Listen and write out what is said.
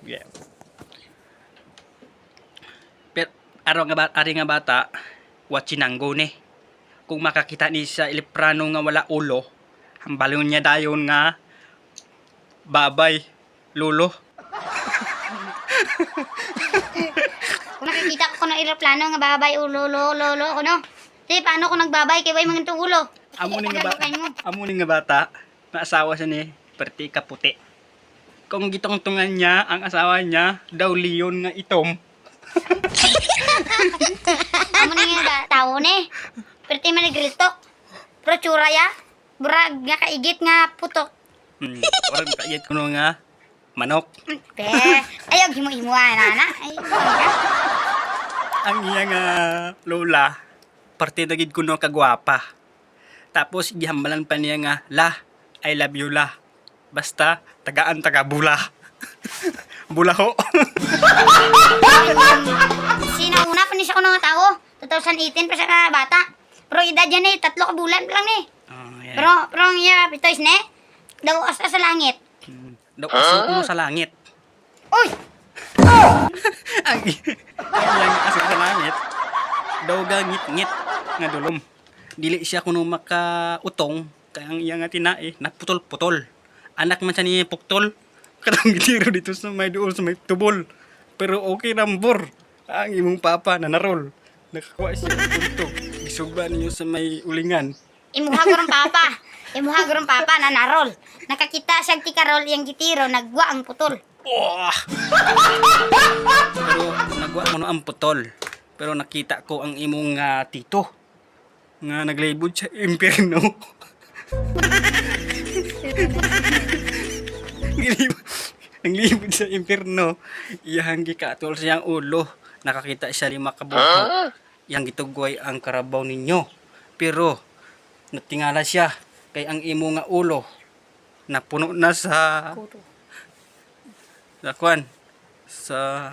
Yeah. Pero ari nga bata, watchinanggo ni. Kung makakita ni sa iliprano nga wala ulo, hambalon niya dayon nga babay, lulo. Kung nakikita ko ng aeroplano nga babay ulo lolo kuno. Di paano ko nagbabay kay way mga ulo? Amo ni nga bata, na asawa siya ni perti kaputi. Kung gitungtungan niya ang asawa niya, daw leon nga itom. Amo ni nga tao ni. Perti man nagriltok. Pero tsura ya. Burag nga kaigit nga putok. Warag kaiyat kuno nga manok. Pe, ayog himo-himoan ana. Ay, Ang iya nga lola, parte dagid kuno kagwapa. Tapos gihambalan pa niya nga, la, I love you la. Basta, tagaan taga bula. Bulaho. sinauna pa ni siya kuno nga tao. 2018 pa siya ka bata. Pero edad yan eh, 3 ka bulan pa lang ni. Oh, yeah. Pero ang iya, pitoys ne. Daw asa sa langit. Daw aso kuno sa langit. Uy! ang yang aso sa langit. Daw gangit-ngit nga dulom. Dili siya kuno makautong kay ang iya nga tinae naputol-putol. Anak man siya ni Puktol. Kadang gitiro dito sa may duol sa may tubol. Pero okay rambor. Ang imong papa na narol. Nakakuha siya ng punto. Gisugba niyo sa may ulingan. Imuha gurong papa. Imuha gurong papa na narol. Nakakita siya tikarol yang gitiro, nagwa ang putol. Oh! Pero nagwa mo no ang putol. Pero nakita ko ang imong tito nga naglibod sa impyerno. Naglibod sa impyerno. Iyang gikatol siyang ulo. Nakakita siya 5 kabuho. Yang gitugway ang karabaw ninyo. Pero natingala siya kay ang imo nga ulo napuno na sa kwan sa